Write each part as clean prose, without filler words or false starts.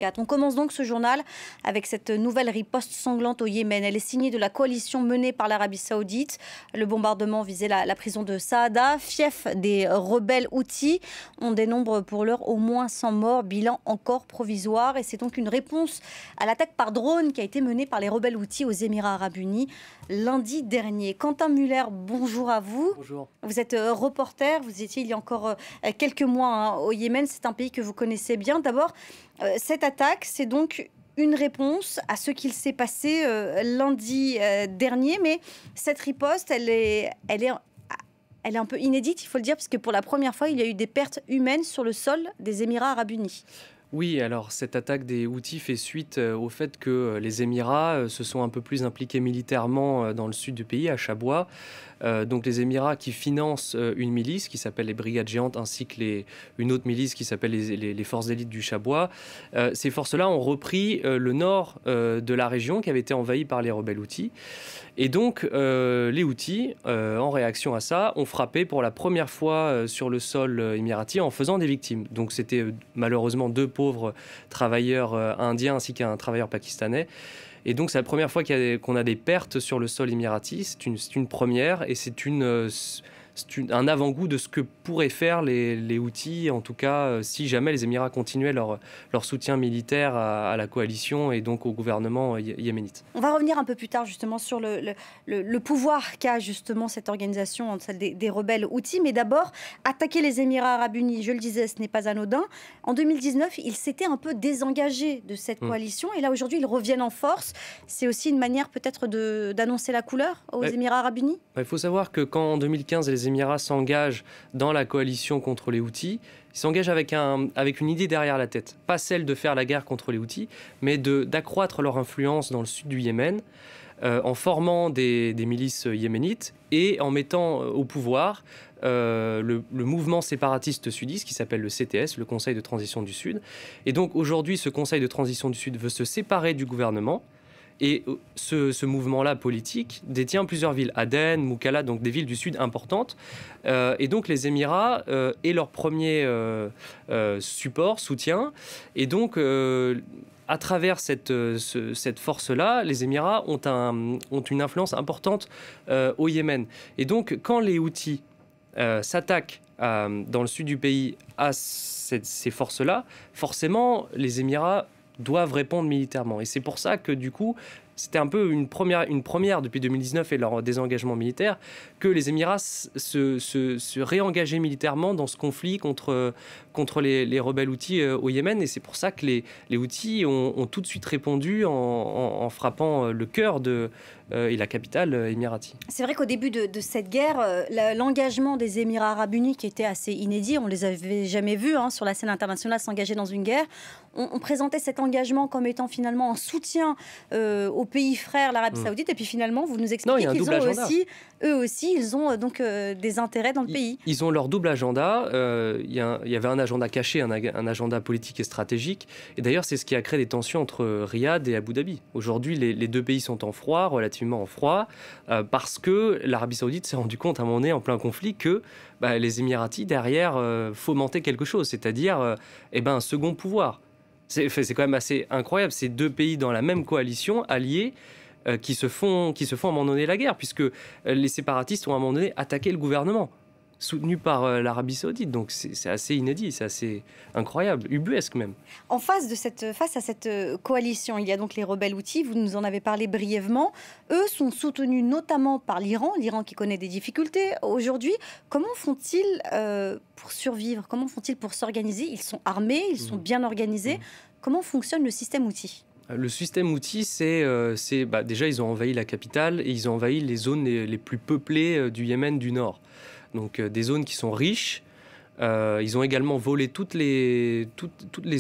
On commence donc ce journal avec cette nouvelle riposte sanglante au Yémen. Elle est signée de la coalition menée par l'Arabie Saoudite. Le bombardement visait la prison de Saada, fief des rebelles Houthis. On dénombre pour l'heure au moins 100 morts, bilan encore provisoire. Et c'est donc une réponse à l'attaque par drone qui a été menée par les rebelles Houthis aux Émirats Arabes Unis lundi dernier. Quentin Muller, bonjour à vous. Bonjour. Vous êtes reporter, vous étiez il y a encore quelques mois au Yémen. C'est un pays que vous connaissez bien. D'abord, cette attaque, c'est donc une réponse à ce qu'il s'est passé lundi dernier. Mais cette riposte, elle est un peu inédite, il faut le dire, parce que pour la première fois, il y a eu des pertes humaines sur le sol des Émirats Arabes Unis. Oui, alors cette attaque des Houthis fait suite au fait que les Émirats se sont un peu plus impliqués militairement dans le sud du pays, à Chabwa. Donc les Émirats qui financent une milice qui s'appelle les Brigades Géantes, ainsi que une autre milice qui s'appelle les Forces d'élite du Chabwa. Ces forces-là ont repris le nord de la région qui avait été envahie par les rebelles Houthis. Et donc les Houthis, en réaction à ça, ont frappé pour la première fois sur le sol émirati en faisant des victimes. Donc c'était malheureusement deux pauvres travailleurs indiens ainsi qu'un travailleur pakistanais. Et donc, c'est la première fois qu'on a des pertes sur le sol émirati. C'est une première et c'est un avant-goût de ce que pourraient faire les Houthis, en tout cas, si jamais les Émirats continuaient leur soutien militaire à la coalition et donc au gouvernement yéménite. On va revenir un peu plus tard justement sur le pouvoir qu'a justement cette organisation, celle des rebelles Houthis. Mais d'abord, attaquer les Émirats Arabes Unis, je le disais, ce n'est pas anodin. En 2019, ils s'étaient un peu désengagés de cette coalition. Et là, aujourd'hui, ils reviennent en force. C'est aussi une manière peut-être d'annoncer la couleur aux Émirats Arabes Unis. Il faut savoir que quand en 2015, les Émirats s'engagent dans la coalition contre les Houthis, ils s'engagent avec une idée derrière la tête. Pas celle de faire la guerre contre les Houthis, mais d'accroître leur influence dans le sud du Yémen, en formant des milices yéménites et en mettant au pouvoir le mouvement séparatiste sudiste qui s'appelle le CTS, le Conseil de transition du Sud. Et donc aujourd'hui, ce Conseil de transition du Sud veut se séparer du gouvernement. Et ce mouvement-là politique détient plusieurs villes, Aden, Moukalla, donc des villes du sud importantes. Et donc les Émirats est leur premier soutien. Et donc à travers cette force-là, les Émirats ont une influence importante au Yémen. Et donc quand les Houthis s'attaquent dans le sud du pays à ces forces-là, forcément les Émirats doivent répondre militairement. Et c'est pour ça que, du coup, c'était un peu une première depuis 2019 et leur désengagement militaire, que les Émirats se réengageaient militairement dans ce conflit contre les rebelles Houthis au Yémen. Et c'est pour ça que les Houthis ont tout de suite répondu en frappant le cœur et la capitale émirati. C'est vrai qu'au début de cette guerre, l'engagement des Émirats Arabes Unis, qui était assez inédit, on ne les avait jamais vus sur la scène internationale s'engager dans une guerre, on présentait cet engagement comme étant finalement un soutien au pays frère, l'Arabie Saoudite, et puis finalement, vous nous expliquez qu'ils ont eux aussi, ils ont donc des intérêts dans le pays. Ils ont leur double agenda. Il y avait un agenda caché, un agenda politique et stratégique. Et d'ailleurs, c'est ce qui a créé des tensions entre Riyad et Abu Dhabi. Aujourd'hui, les deux pays sont en froid, relativement en froid, parce que l'Arabie Saoudite s'est rendu compte à un moment donné, en plein conflit, que les Émiratis, derrière, fomentaient quelque chose, c'est-à-dire un second pouvoir. C'est quand même assez incroyable, ces deux pays dans la même coalition, alliés, qui se font à un moment donné la guerre, puisque les séparatistes ont à un moment donné attaqué le gouvernement, soutenu par l'Arabie Saoudite. Donc c'est assez inédit, c'est assez incroyable, ubuesque même. Face à cette coalition, il y a donc les rebelles Houthis, vous nous en avez parlé brièvement. Eux sont soutenus notamment par l'Iran qui connaît des difficultés aujourd'hui. Comment font-ils pour survivre? Comment font-ils pour s'organiser? Ils sont armés, ils sont bien organisés. Comment fonctionne le système Houthi? Le système Houthi, déjà, ils ont envahi la capitale et ils ont envahi les zones les plus peuplées du Yémen du Nord. Donc des zones qui sont riches. Ils ont également volé toutes les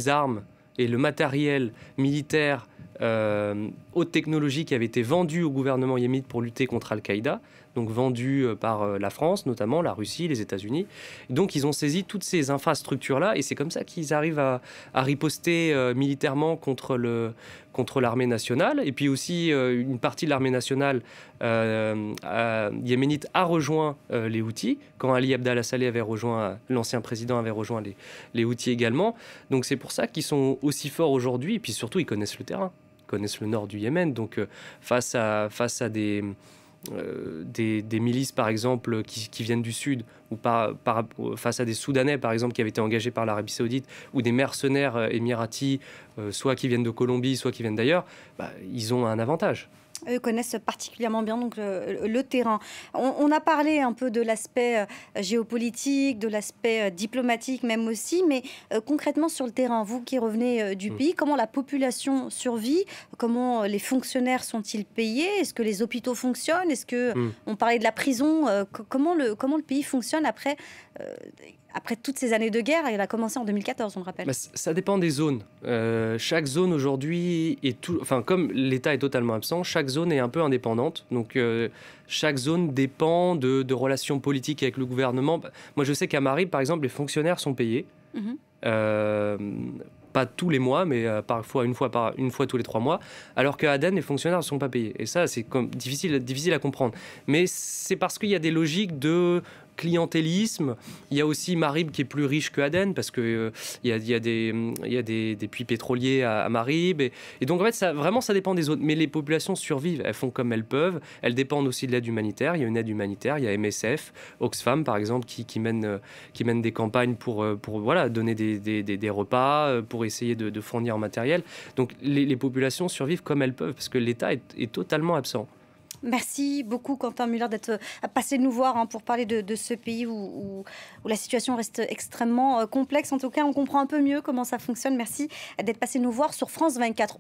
armes et le matériel militaire haute technologie qui avait été vendu au gouvernement yéménite pour lutter contre Al-Qaïda. donc vendues par la France, notamment la Russie, les États-Unis. Donc ils ont saisi toutes ces infrastructures-là, et c'est comme ça qu'ils arrivent à riposter militairement contre l'armée nationale. Et puis aussi, une partie de l'armée nationale yéménite a rejoint les Houthis, quand Ali Abdallah Saleh avait rejoint, l'ancien président avait rejoint les Houthis également. Donc c'est pour ça qu'ils sont aussi forts aujourd'hui, et puis surtout ils connaissent le terrain, ils connaissent le nord du Yémen. Donc face à des milices, par exemple, qui viennent du sud, ou face à des Soudanais, par exemple, qui avaient été engagés par l'Arabie Saoudite, ou des mercenaires émiratis, soit qui viennent de Colombie, soit qui viennent d'ailleurs, ils ont un avantage. Eux connaissent particulièrement bien donc, le terrain. On a parlé un peu de l'aspect géopolitique, de l'aspect diplomatique même aussi, mais concrètement sur le terrain, vous qui revenez du pays, comment la population survit? Comment les fonctionnaires sont-ils payés? Est-ce que les hôpitaux fonctionnent? Est-ce que on parlait de la prison? Comment le pays fonctionne après toutes ces années de guerre? Elle a commencé en 2014, on le rappelle. Ça dépend des zones. Chaque zone aujourd'hui comme l'État est totalement absent, chaque zone est un peu indépendante. Donc chaque zone dépend de relations politiques avec le gouvernement. Moi, je sais qu'à Marib, par exemple, les fonctionnaires sont payés. Pas tous les mois, mais parfois une fois tous les 3 mois, alors qu'à Aden, les fonctionnaires ne sont pas payés. Et ça, c'est difficile à comprendre. Mais c'est parce qu'il y a des logiques de clientélisme. Il y a aussi Marib qui est plus riche que Aden, parce qu'il y a des puits pétroliers à Marib. Et donc, en fait, ça dépend des zones. Mais les populations survivent. Elles font comme elles peuvent. Elles dépendent aussi de l'aide humanitaire. Il y a une aide humanitaire. Il y a MSF, Oxfam, par exemple, qui mène des campagnes pour donner des repas, pour essayer de fournir en matériel. Donc, les populations survivent comme elles peuvent, parce que l'État est totalement absent. Merci beaucoup, Quentin Müller, d'être passé nous voir pour parler de ce pays où la situation reste extrêmement complexe. En tout cas, on comprend un peu mieux comment ça fonctionne. Merci d'être passé nous voir sur France 24.